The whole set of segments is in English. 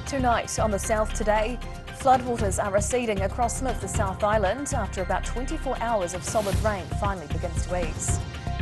Tonight on the south today, floodwaters are receding across some of the South Island after about 24 hours of solid rain finally begins to ease.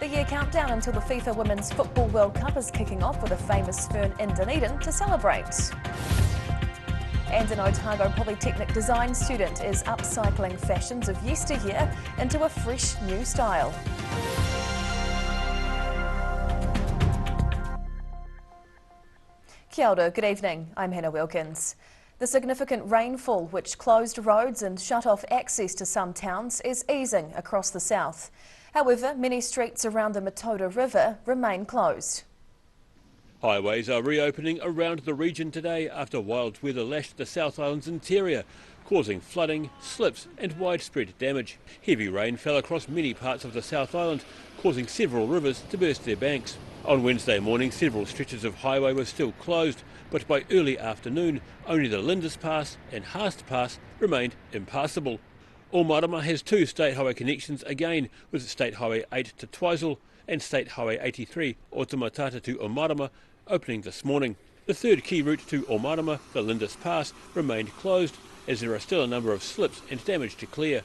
The year countdown until the FIFA Women's Football World Cup is kicking off with a famous fern in Dunedin to celebrate. And an Otago Polytechnic design student is upcycling fashions of yesteryear into a fresh new style. Kia ora, good evening, I'm Hannah Wilkins. The significant rainfall which closed roads and shut off access to some towns is easing across the south. However, many streets around the Matoda River remain closed. Highways are reopening around the region today after wild weather lashed the South Island's interior, causing flooding, slips and widespread damage. Heavy rain fell across many parts of the South Island, causing several rivers to burst their banks. On Wednesday morning, several stretches of highway were still closed, but by early afternoon, only the Lindis Pass and Haast Pass remained impassable. Omarama has two State Highway connections again, with State Highway 8 to Twizel and State Highway 83, Otamatata to Omarama, opening this morning. The third key route to Omarama, the Lindis Pass, remained closed, as there are still a number of slips and damage to clear.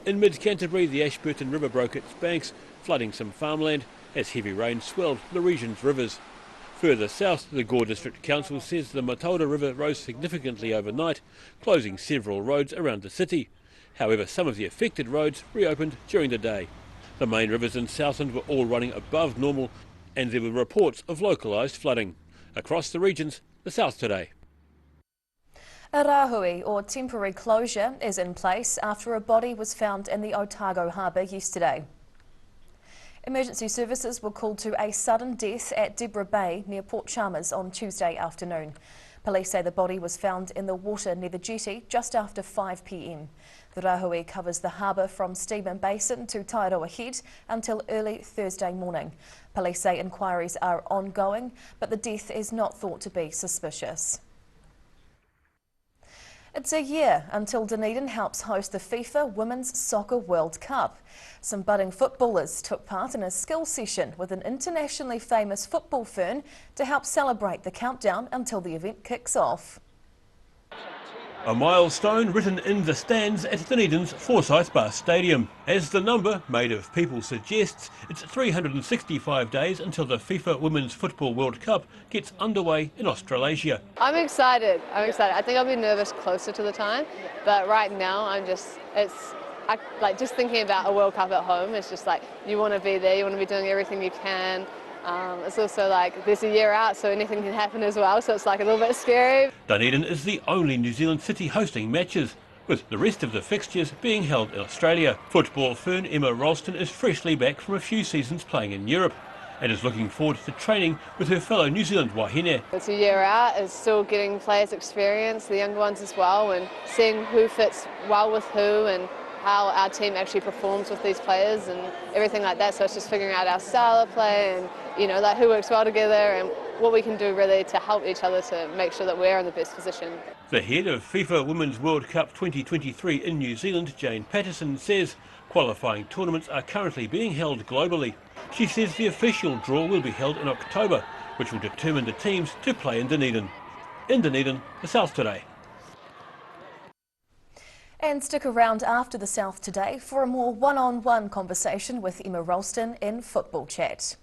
In mid-Canterbury, the Ashburton River broke its banks, flooding some farmland, as heavy rain swelled the region's rivers. Further south, the Gore District Council says the Matoda River rose significantly overnight, closing several roads around the city. However, some of the affected roads reopened during the day. The main rivers in Southland were all running above normal, and there were reports of localised flooding. Across the regions, the south today. A rahui, or temporary closure, is in place after a body was found in the Otago Harbour yesterday. Emergency services were called to a sudden death at Deborah Bay near Port Chalmers on Tuesday afternoon. Police say the body was found in the water near the jetty just after 5 p.m. The rahui covers the harbour from Steamer Basin to Tairoa Head until early Thursday morning. Police say inquiries are ongoing, but the death is not thought to be suspicious. It's a year until Dunedin helps host the FIFA Women's Soccer World Cup. Some budding footballers took part in a skill session with an internationally famous football fern to help celebrate the countdown until the event kicks off. A milestone written in the stands at Dunedin's Forsyth Bus Stadium. As the number made of people suggests, it's 365 days until the FIFA Women's Football World Cup gets underway in Australasia. I'm excited. I think I'll be nervous closer to the time, but right now just thinking about a World Cup at home, it's just like you want to be there, you want to be doing everything you can. It's also like there's a year out, so anything can happen as well, so it's like a little bit scary. Dunedin is the only New Zealand city hosting matches, with the rest of the fixtures being held in Australia. Football fern Emma Ralston is freshly back from a few seasons playing in Europe and is looking forward to training with her fellow New Zealand wahine. It's a year out, it's still getting players experience, the younger ones as well, and seeing who fits well with who and how our team actually performs with these players and everything like that. So it's just figuring out our style of play and who works well together and what we can do really to help each other to make sure that we're in the best position. The head of FIFA Women's World Cup 2023 in New Zealand, Jane Patterson, says qualifying tournaments are currently being held globally. She says the official draw will be held in October, which will determine the teams to play in Dunedin. In Dunedin, the South today. And stick around after the South today for a more one-on-one conversation with Emma Ralston in Football Chat.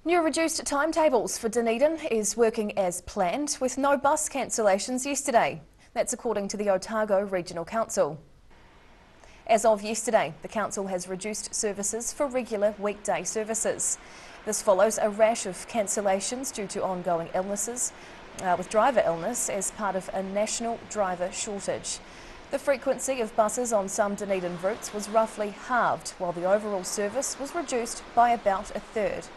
New reduced timetables for Dunedin is working as planned, with no bus cancellations yesterday. That's according to the Otago Regional Council. As of yesterday, the council has reduced services for regular weekday services. This follows a rash of cancellations due to ongoing illnesses, with driver illness as part of a national driver shortage. The frequency of buses on some Dunedin routes was roughly halved, while the overall service was reduced by about a third.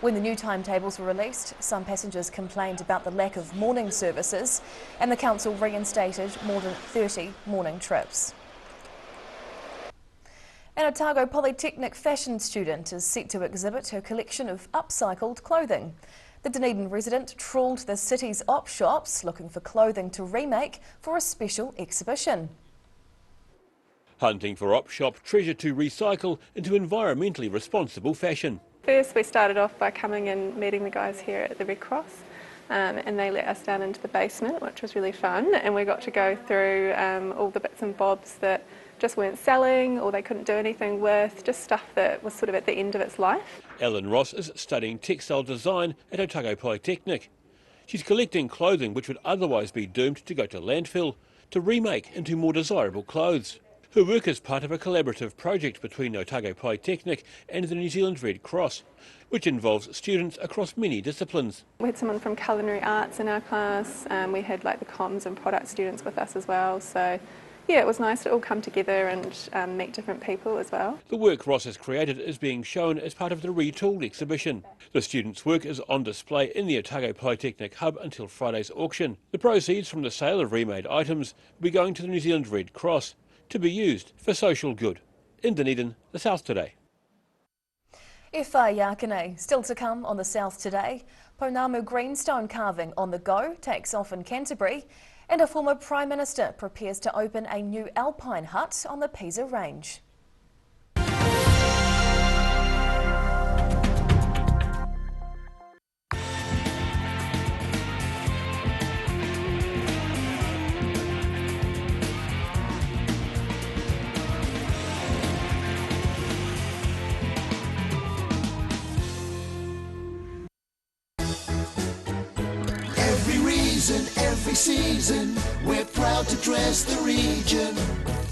When the new timetables were released, some passengers complained about the lack of morning services, and the council reinstated more than 30 morning trips. An Otago Polytechnic fashion student is set to exhibit her collection of upcycled clothing. The Dunedin resident trawled the city's op shops looking for clothing to remake for a special exhibition. Hunting for op shop treasure to recycle into environmentally responsible fashion. First we started off by coming and meeting the guys here at the Red Cross and they let us down into the basement, which was really fun, and we got to go through all the bits and bobs that just weren't selling or they couldn't do anything with, just stuff that was sort of at the end of its life. Ellen Ross is studying textile design at Otago Polytechnic. She's collecting clothing which would otherwise be doomed to go to landfill to remake into more desirable clothes. Her work is part of a collaborative project between Otago Polytechnic and the New Zealand Red Cross, which involves students across many disciplines. We had someone from culinary arts in our class, we had like the comms and product students with us as well, so yeah, it was nice to all come together and meet different people as well. The work Ross has created is being shown as part of the Retooled exhibition. The students' work is on display in the Otago Polytechnic Hub until Friday's auction. The proceeds from the sale of remade items will be going to the New Zealand Red Cross to be used for social good. In Dunedin, the South Today. Whai Yakane, still to come on the South Today. Panamu greenstone carving on the go takes off in Canterbury, and a former Prime Minister prepares to open a new alpine hut on the Pisa Range. Every season, we're proud to dress the region.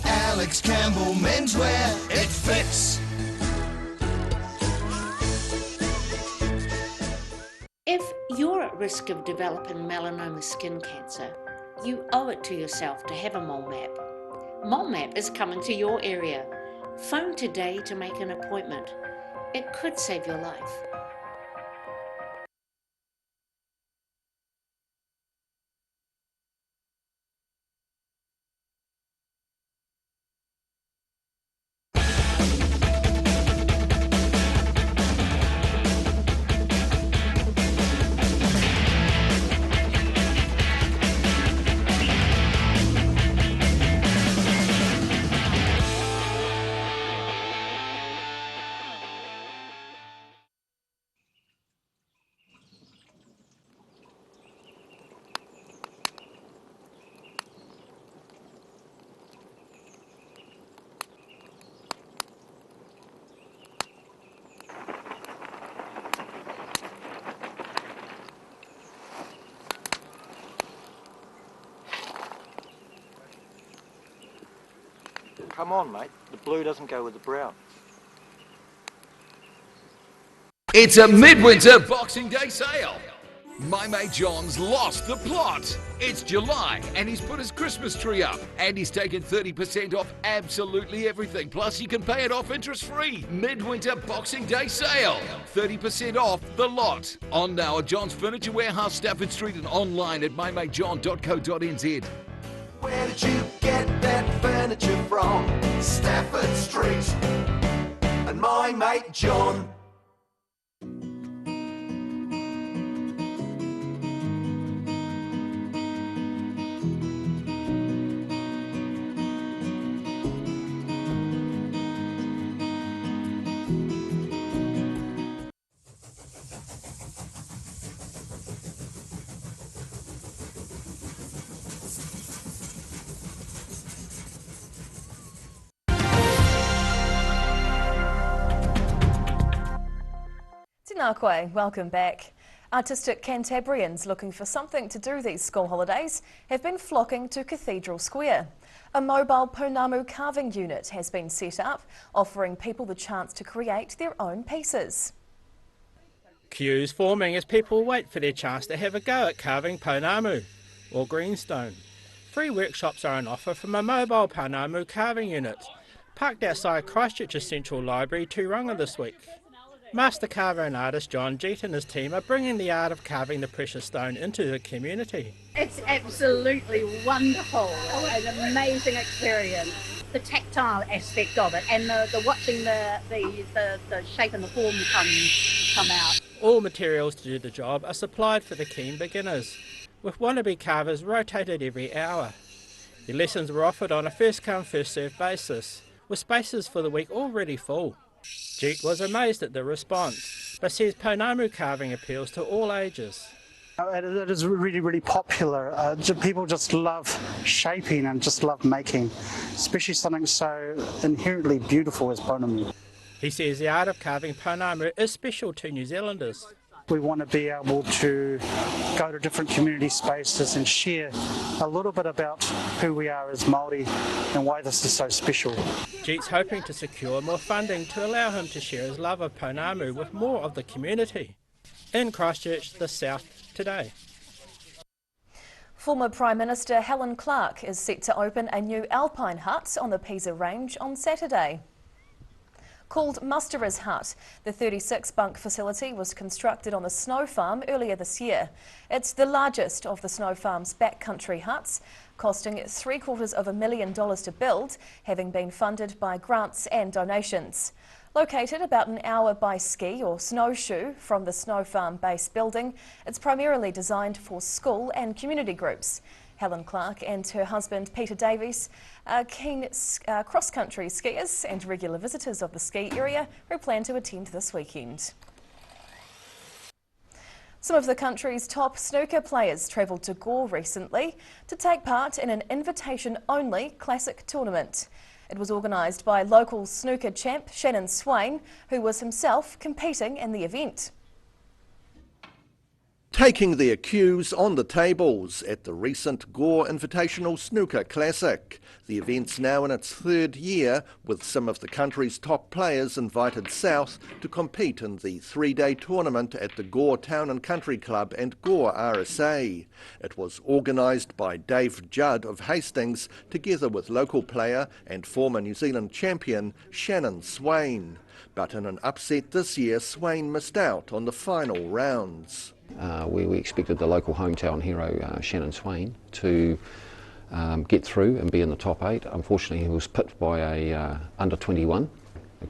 Alex Campbell menswear, it fits. If you're at risk of developing melanoma skin cancer, you owe it to yourself to have a mole map. Mole map is coming to your area. Phone today to make an appointment. It could save your life. Come on, mate. The blue doesn't go with the brown. It's a midwinter Boxing Day sale. My mate John's lost the plot. It's July and he's put his Christmas tree up and he's taken 30% off absolutely everything. Plus you can pay it off interest-free. Midwinter Boxing Day sale. 30% off the lot. On now at John's Furniture Warehouse, Stafford Street, and online at mymatejohn.co.nz. Where did you get that furniture from? Stafford Street and my mate John. Tēnā, welcome back. Artistic Cantabrians looking for something to do these school holidays have been flocking to Cathedral Square. A mobile Panamu carving unit has been set up, offering people the chance to create their own pieces. Queues forming as people wait for their chance to have a go at carving Panamu, or greenstone. Free workshops are on offer from a mobile Panamu carving unit, parked outside Christchurch's Central Library, Tauranga this week. Master carver and artist John Jeet and his team are bringing the art of carving the precious stone into the community. It's absolutely wonderful, an amazing experience. The tactile aspect of it and the watching the shape and the form come out. All materials to do the job are supplied for the keen beginners, with wannabe carvers rotated every hour. The lessons were offered on a first-come, first-served basis, with spaces for the week already full. Jeet was amazed at the response, but says Panamu carving appeals to all ages. It is really, really popular. People just love shaping and just love making, especially something so inherently beautiful as Panamu. He says the art of carving Panamu is special to New Zealanders. We want to be able to go to different community spaces and share a little bit about who we are as Māori and why this is so special. Jeet's hoping to secure more funding to allow him to share his love of Panamu with more of the community. In Christchurch, the South today. Former Prime Minister Helen Clarks is set to open a new alpine hut on the Pisa Range on Saturday. Called Musterer's Hut, the 36-bunk facility was constructed on the snow farm earlier this year. It's the largest of the snow farm's backcountry huts, costing $750,000 to build, having been funded by grants and donations. Located about an hour by ski or snowshoe from the snow farm base building, it's primarily designed for school and community groups. Helen Clarks and her husband Peter Davies are keen cross-country skiers and regular visitors of the ski area who plan to attend this weekend. Some of the country's top snooker players travelled to Gore recently to take part in an invitation-only classic tournament. It was organised by local snooker champ Shannon Swain, who was himself competing in the event. Taking their cues on the tables at the recent Gore Invitational Snooker Classic. The event's now in its third year, with some of the country's top players invited south to compete in the three-day tournament at the Gore Town and Country Club and Gore RSA. It was organised by Dave Judd of Hastings, together with local player and former New Zealand champion Shannon Swain. But in an upset this year, Swain missed out on the final rounds. Where we expected the local hometown hero Shannon Swain to get through and be in the top 8. Unfortunately, he was pipped by a under 21,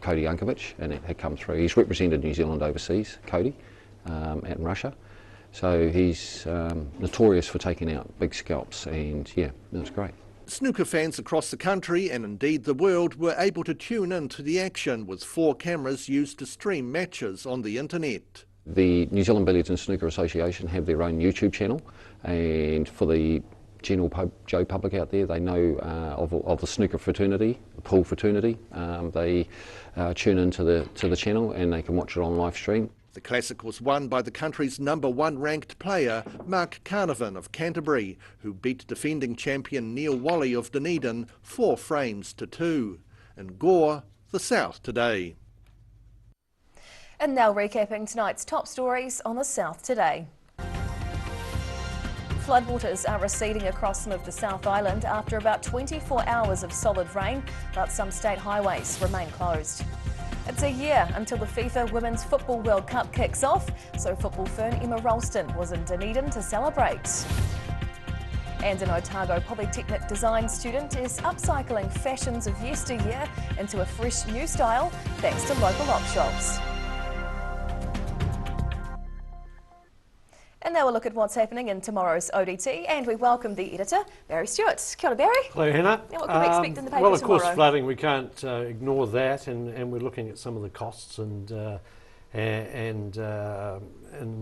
Cody Unkovic, and it had come through. He's represented New Zealand overseas, Cody, in Russia. So he's notorious for taking out big scalps, and yeah, it was great. Snooker fans across the country and indeed the world were able to tune in to the action with 4 cameras used to stream matches on the internet. The New Zealand Billiards and Snooker Association have their own YouTube channel, and for the general Joe public out there, they know of the snooker fraternity, the pool fraternity. They tune into the channel and they can watch it on live stream. The Classic was won by the country's #1 ranked player, Mark Carnarvon of Canterbury, who beat defending champion Neil Wally of Dunedin 4 frames to 2. In Gore, the South today. And now recapping tonight's top stories on the South today. Floodwaters are receding across some of the South Island after about 24 hours of solid rain, but some state highways remain closed. It's a year until the FIFA Women's Football World Cup kicks off, so football fern Emma Ralston was in Dunedin to celebrate. And an Otago Polytechnic design student is upcycling fashions of yesteryear into a fresh new style thanks to local op shops. And now we'll look at what's happening in tomorrow's ODT, and we welcome the editor, Barry Stewart. Kia ora, Barry. Hello, Hannah. Now, what can we expect in the paper well, of tomorrow? course, flooding, we can't ignore that, and we're looking at some of the costs and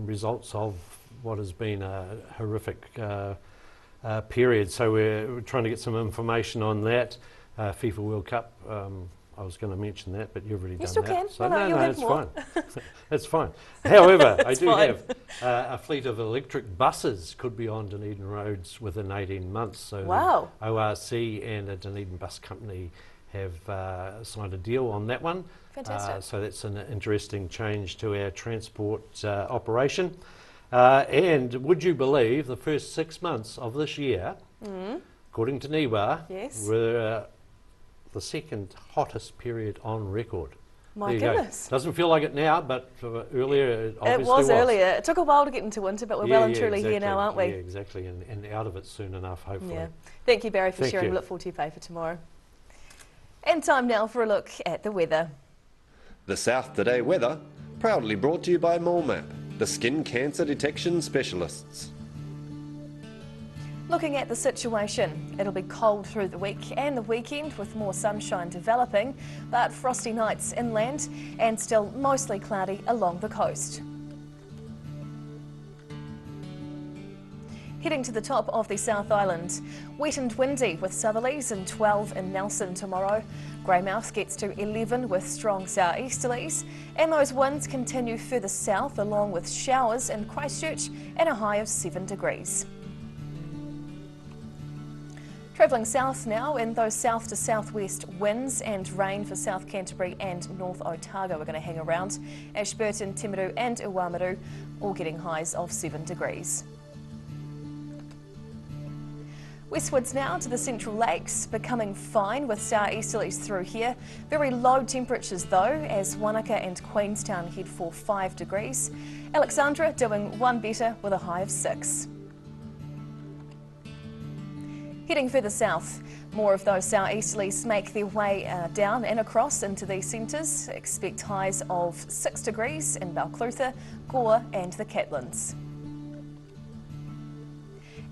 results of what has been a horrific period. So we're trying to get some information on that. FIFA World Cup, I was going to mention that, but you've already done that. You still can. So no, it's fine. It's fine. However, I do fine. have a fleet of electric buses could be on Dunedin roads within 18 months. So wow. ORC and a Dunedin bus company have signed a deal on that one. Fantastic. So that's an interesting change to our transport operation. And would you believe the first 6 months of this year, according to NIWA, yes, were the second hottest period on record. My goodness. Doesn't feel like it now, but earlier it obviously was. Earlier. It took a while to get into winter, but we're well and truly exactly. here now, aren't we? Yeah, exactly, and out of it soon enough, hopefully. Yeah. Thank you, Barry, for Thank sharing. you. We look forward to your paper tomorrow. And time now for a look at the weather. The South Today weather, proudly brought to you by MoleMap, the skin cancer detection specialists. Looking at the situation, it'll be cold through the week and the weekend with more sunshine developing, but frosty nights inland and still mostly cloudy along the coast. Heading to the top of the South Island, wet and windy with southerlies and 12 in Nelson tomorrow. Greymouth gets to 11 with strong southeasterlies, and those winds continue further south along with showers in Christchurch and a high of 7 degrees. Travelling south now, in those south to southwest winds and rain for South Canterbury and North Otago are going to hang around. Ashburton, Timaru and Uamutu all getting highs of 7 degrees. Westwards now to the Central Lakes, becoming fine with southeasterlies through here. Very low temperatures though, as Wanaka and Queenstown head for 5 degrees. Alexandra doing one better with a high of 6. Heading further south, more of those southeasterlies make their way down and across into these centres. Expect highs of 6 degrees in Balclutha, Gore and the Catlins.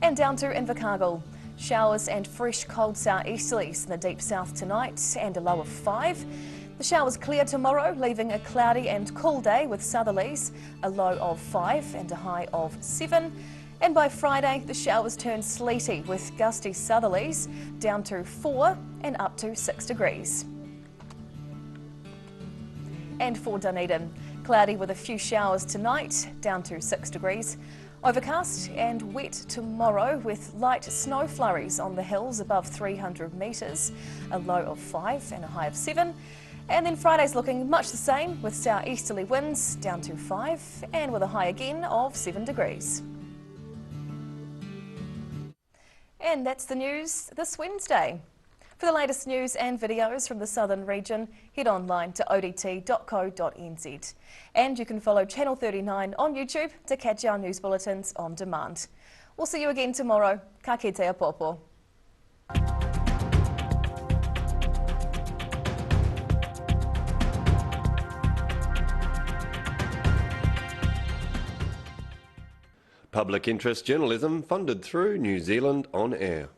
And down to Invercargill. Showers and fresh cold southeasterlies in the deep south tonight and a low of 5. The showers clear tomorrow, leaving a cloudy and cool day with southerlies, a low of 5 and a high of 7. And by Friday, the showers turn sleety with gusty southerlies down to 4 and up to 6 degrees. And for Dunedin, cloudy with a few showers tonight, down to 6 degrees. Overcast and wet tomorrow with light snow flurries on the hills above 300 metres, a low of 5 and a high of 7. And then Friday's looking much the same with southeasterly winds down to 5 and with a high again of 7 degrees. And that's the news this Wednesday. For the latest news and videos from the southern region, head online to odt.co.nz. And you can follow Channel 39 on YouTube to catch our news bulletins on demand. We'll see you again tomorrow. Ka kite a popo. Public interest journalism funded through New Zealand On Air.